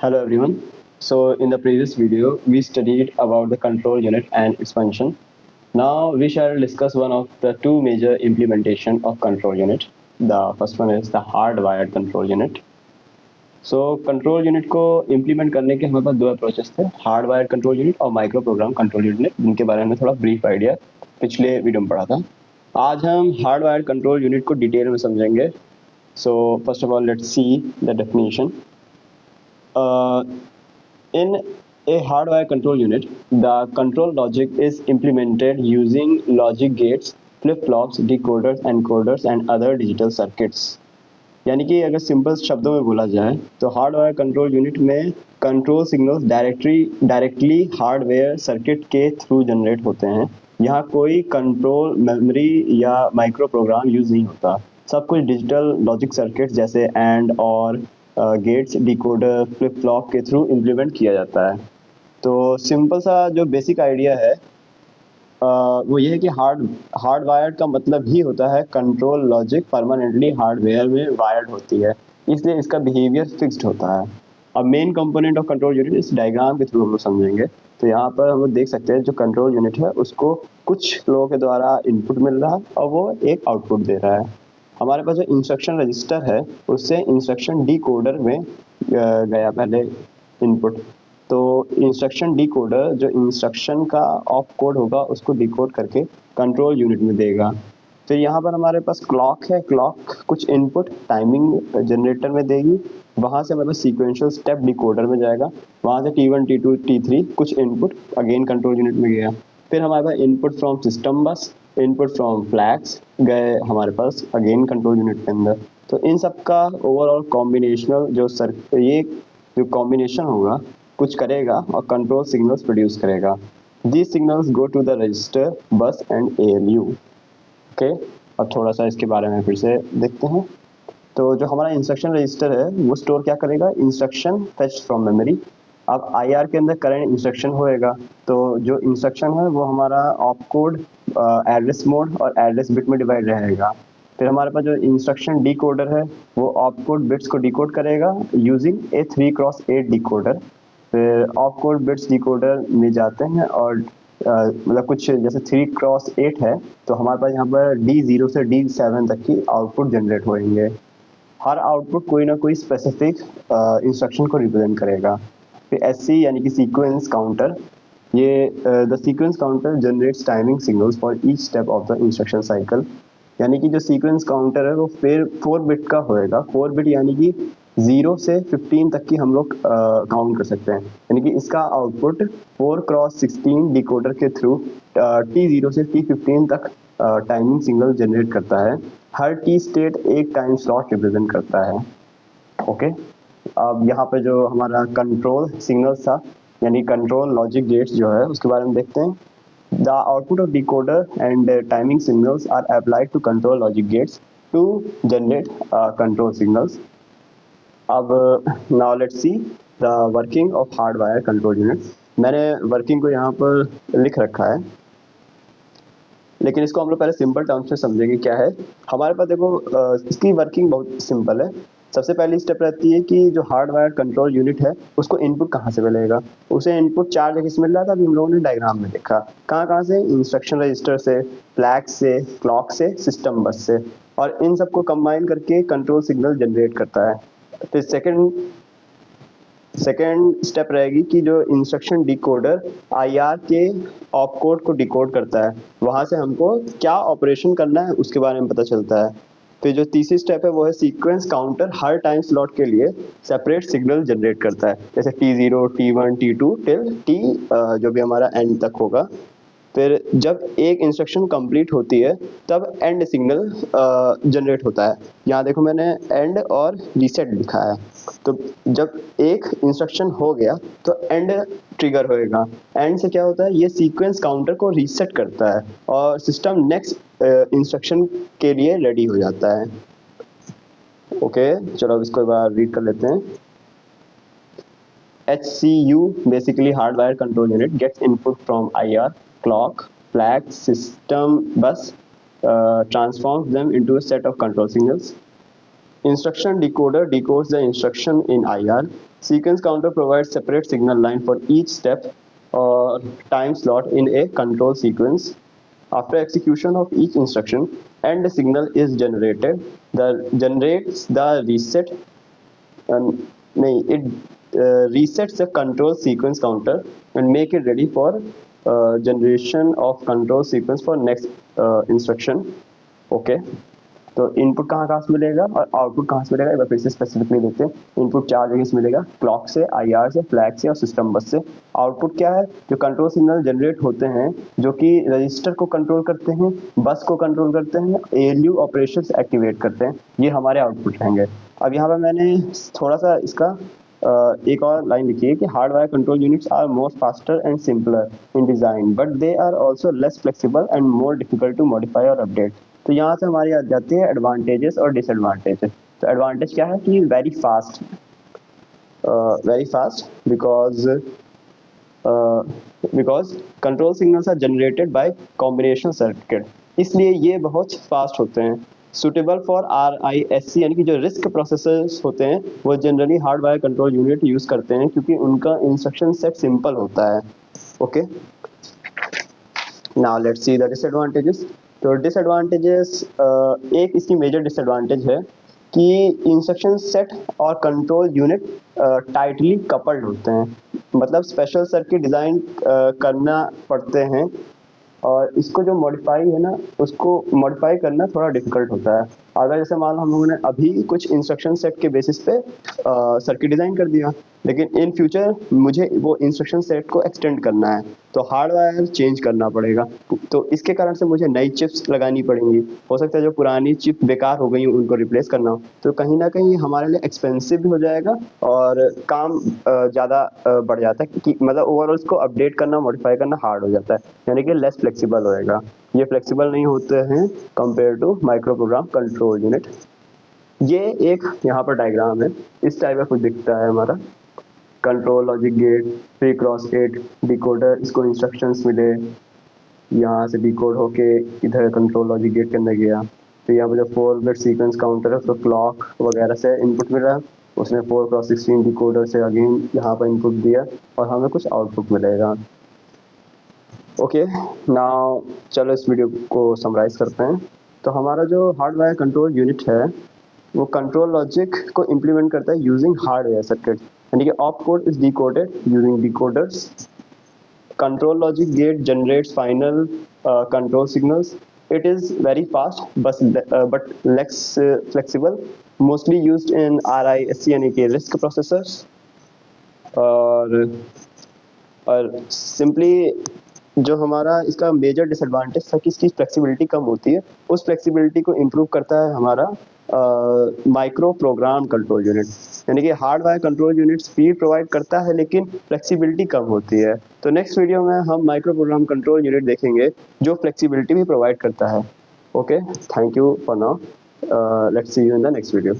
Hello everyone. So in the previous video, we studied about the control unit and its function. Now we shall discuss one of the two major implementation of control unit. The first one is the hardwired control unit. So control unit को implement करने के हमारे पास दो approaches थे, hardwire control unit और micro program control unit, जिनके बारे में थोड़ा ब्रीफ आइडिया पिछले वीडियो में पढ़ा था। आज हम हार्डवायर कंट्रोल यूनिट को डिटेल में समझेंगे। So first of all let's see the definition. In a hardware control unit, the control logic is implemented using logic gates, flip-flops, decoders, encoders and other digital circuits. यानी कि अगर simple शब्दों में बोला जाए तो हार्डवेयर कंट्रोल यूनिट में control signals directly hardware circuit के थ्रू जनरेट होते हैं। यहाँ कोई कंट्रोल मेमोरी या माइक्रो प्रोग्राम यूज नहीं होता। सब कुछ डिजिटल लॉजिक सर्किट्स जैसे एंड और गेट्स, डिकोडर, फ्लिप फ्लॉप के थ्रू इम्प्लीमेंट किया जाता है। तो सिंपल सा जो बेसिक आइडिया है वो ये है कि हार्डवायर्ड का मतलब ही होता है कंट्रोल लॉजिक परमानेंटली हार्डवेयर में वायर्ड होती है, इसलिए इसका बिहेवियर फिक्स्ड होता है। अब main component of control unit इस डायग्राम के थ्रू हम लोग समझेंगे। तो यहाँ पर हम लोग देख सकते हैं जो कंट्रोल यूनिट है उसको कुछ लोगों के द्वारा इनपुट मिल रहा है और वो एक आउटपुट दे रहा है। हमारे पास जो इंस्ट्रक्शन रजिस्टर है उससे इंस्ट्रक्शन डिकोडर में गया पहले इनपुट। तो इंस्ट्रक्शन डिकोडर जो इंस्ट्रक्शन का ऑफ कोड होगा उसको डिकोड करके कंट्रोल यूनिट में देगा। फिर यहाँ पर हमारे पास क्लॉक है, क्लॉक कुछ इनपुट टाइमिंग जनरेटर में देगी, वहाँ से हमारे पास सीक्वेंशियल स्टेप डिकोडर में जाएगा, वहाँ से T1, T2, T3 कुछ इनपुट अगेन कंट्रोल यूनिट में गया। फिर हमारे पास इनपुट फ्रॉम सिस्टम बस, इनपुट फ्रॉम फ्लैग्स गए हमारे पास अगेन कंट्रोल यूनिट के अंदर। तो इन सब का ओवरऑल कॉम्बिनेशनल ये जो कॉम्बिनेशन होगा कुछ करेगा और कंट्रोल सिग्नल्स प्रोड्यूस करेगा। These signals go to the register, bus and ALU. Okay, अब थोड़ा सा इसके बारे में फिर से देखते हैं। तो जो हमारा इंस्ट्रक्शन रजिस्टर है वो स्टोर क्या करेगा, इंस्ट्रक्शन फेच फ्रॉम मेमोरी। अब IR के अंदर करंट इंस्ट्रक्शन होएगा, तो जो इंस्ट्रक्शन है वो हमारा ऑप कोड, एड्रेस मोड और एड्रेस बिट में डिवाइड रहेगा। फिर हमारे पास जो इंस्ट्रक्शन डिकोडर है वो ऑप कोड बिट्स को डिकोड करेगा यूजिंग ए 3x8 डिकोडर। फिर ऑफ कोड बिट्स डिकोडर में जाते हैं और मतलब कुछ जैसे 3x8 है तो हमारे पास यहाँ पर D0 से D7 तक की आउटपुट जनरेट होंगे। हर आउटपुट कोई ना कोई स्पेसिफिक इंस्ट्रक्शन को रिप्रेजेंट करेगा। फिर SC यानी कि सीक्वेंस काउंटर, ये the sequence counter generates timing signals for each step of the instruction cycle. यानी कि जो सीक्वेंस काउंटर है वो फिर 4 बिट का होएगा। 4 बिट यानी कि 0 से 15 तक की हम लोग काउंट कर सकते हैं। यानी कि इसका आउटपुट 4x16 डिकोडर के थ्रू T0 से T15 तक टाइमिंग सिग्नल जनरेट करता है। हर T स्टेट एक टाइम स्लॉट रिप्रेजेंट करता है। ओके, अब यहाँ पे जो हमारा कंट्रोल सिग्नल्स था यानी कंट्रोल लॉजिक गेट्स जो है उसके बारे में देखते हैं। The output of decoder and timing signals are applied to control logic gates to generate control signals. अब now let's see the working of hardwire control units. मैंने वर्किंग को यहाँ पर लिख रखा है, लेकिन इसको हम लोग पहले सिंपल टर्म्स में समझेंगे क्या है। हमारे पास देखो इसकी वर्किंग बहुत सिंपल है। सबसे पहली स्टेप रहती है कि जो हार्डवायर कंट्रोल यूनिट है उसको इनपुट कहाँ से मिलेगा। उसे इनपुट 4 जगह से मिल रहा था, अभी हम लोगों ने डायग्राम में देखा। कहाँ से, इंस्ट्रक्शन रजिस्टर से, फ्लैग से, क्लॉक से, सिस्टम बस से, और इन सबको कंबाइन करके कंट्रोल सिग्नल जनरेट करता है। फिर सेकेंड स्टेप रहेगी कि जो इंस्ट्रक्शन डिकोडर IR के ऑप कोड को डिकोड करता है, वहाँ से हमको क्या ऑपरेशन करना है उसके बारे में पता चलता है। फिर जो तीसरी स्टेप है वो है सीक्वेंस काउंटर हर टाइम स्लॉट के लिए सेपरेट सिग्नल जनरेट करता है, जैसे T0, T1, T2 till T जो भी हमारा एंड तक होगा। फिर जब एक इंस्ट्रक्शन कंप्लीट होती है तब एंड सिग्नल जनरेट होता है। यहाँ देखो मैंने एंड और रीसेट लिखा है। तो जब एक इंस्ट्रक्शन हो गया तो एंड ट्रिगर होएगा। एंड से क्या होता है, ये सीक्वेंस काउंटर को रीसेट करता है और सिस्टम नेक्स्ट इंस्ट्रक्शन के लिए रेडी हो जाता है। ओके, चलो अब इसको एक बार रीड कर लेते हैं। HCU basically hardwire control unit gets input from IR, clock, flag, system bus, transforms them into a set of control signals. Instruction decoder decodes the instruction in IR. Sequence counter provides separate signal line for each step or time slot in a control sequence. After execution of each instruction and the signal is generated, the generates the reset it resets the control sequence counter and make it ready for generation of control sequence for next instruction. Okay तो input कहाँ से मिलेगा और output कहाँ से मिलेगा एक बार फिर से स्पेसिफिकली देखते हैं. इनपुट 4 जगह से मिलेगा, क्लॉक से, IR से, फ्लैग से और सिस्टम बस से. आउटपुट क्या है? जो कंट्रोल सिग्नल जनरेट होते हैं जो कि रजिस्टर को कंट्रोल करते हैं, बस को कंट्रोल करते हैं, ALU ऑपरेशंस एक्टिवेट करते हैं, ये हमारे आउटपुट रहेंगे. अब यहाँ पर मैंने थोड़ा सा इसका एक और लाइन लिखी है कि hardwire control units are more faster and simpler in design but they are also less flexible and more difficult to modify or update. तो यहाँ से हमारी आ जाती है एडवांटेजेस और डिसएडवांटेजेस. तो एडवांटेज क्या है कि very fast because control signals are generated by combination circuit, इसलिए ये बहुत फास्ट होते हैं. सुटेबल फॉर RISC यानी कि जो रिस्क प्रोसेसर्स होते हैं वो generally hardwire control unit use करते हैं क्योंकि उनका इंस्ट्रक्शन सेट सिंपल होता है. Okay, now let's see the disadvantages. तो डिसएडवांटेजेस, एक इसकी मेजर डिसएडवांटेज है कि इंस्ट्रक्शन सेट और कंट्रोल यूनिट टाइटली कपल्ड होते हैं, मतलब स्पेशल सर्किट डिज़ाइन करना पड़ते हैं और इसको जो मॉडिफाई है ना उसको मॉडिफाई करना थोड़ा डिफिकल्ट होता है. अगर जैसे मान लो हम लोगों ने अभी कुछ इंस्ट्रक्शन सेट के बेसिस पे सर्किट डिज़ाइन कर दिया, लेकिन इन फ्यूचर मुझे वो इंस्ट्रक्शन सेट को एक्सटेंड करना है तो हार्डवायर चेंज करना पड़ेगा. तो इसके कारण से मुझे नई चिप्स लगानी पड़ेंगी. हो सकता है जो पुरानी चिप बेकार हो गई उनको रिप्लेस करना हो, तो कहीं ना कहीं हमारे लिए एक्सपेंसिव भी हो जाएगा और काम ज़्यादा बढ़ जाता है कि मतलब ओवरऑल इसको अपडेट करना, मॉडिफाई करना हार्ड हो जाता है, यानी कि लेस फ्लेक्सिबल होएगा. ये फ्लेक्सिबल नहीं होते हैं compare to micro program control unit. ये एक यहाँ पर डायग्राम है, इस टाइप का कुछ दिखता है हमारा. Control logic gate 3 cross 8 decoder, इसको इंस्ट्रक्शंस मिले, यहाँ से डिकोड होके इधर कंट्रोल लॉजिक गेट के अंदर गया. तो यहाँ पर जो 4 बिट सीक्वेंस काउंटर है तो क्लॉक वगैरह से इनपुट मिला, उसने 4 क्रॉस 16 डिकोडर से अगेन यहाँ पर इनपुट दिया और हमें कुछ आउटपुट मिलेगा. ओके, नाउ चलो इस वीडियो को समराइज करते हैं. तो हमारा जो हार्डवायर कंट्रोल यूनिट है वो कंट्रोल लॉजिक को इम्प्लीमेंट करता है यूजिंग हार्डवेयर सर्किट, यानी कि op code is decoded using decoders. Control logic gate generates final control signals. It is very fast but less flexible, mostly used in RISC यानी कि risk processors. और simply जो हमारा इसका मेजर डिसएडवांटेज था कि इसकी फ्लेक्सिबिलिटी कम होती है, उस फ्लेक्सिबिलिटी को इम्प्रूव करता है हमारा माइक्रो प्रोग्राम कंट्रोल यूनिट, यानी कि hardwire control unit speed provide करता है लेकिन फ्लेक्सिबिलिटी कम होती है. तो नेक्स्ट वीडियो में हम माइक्रो प्रोग्राम कंट्रोल यूनिट देखेंगे जो फ्लेक्सिबिलिटी भी प्रोवाइड करता है. Okay, thank you for now. Let's see you in the next video.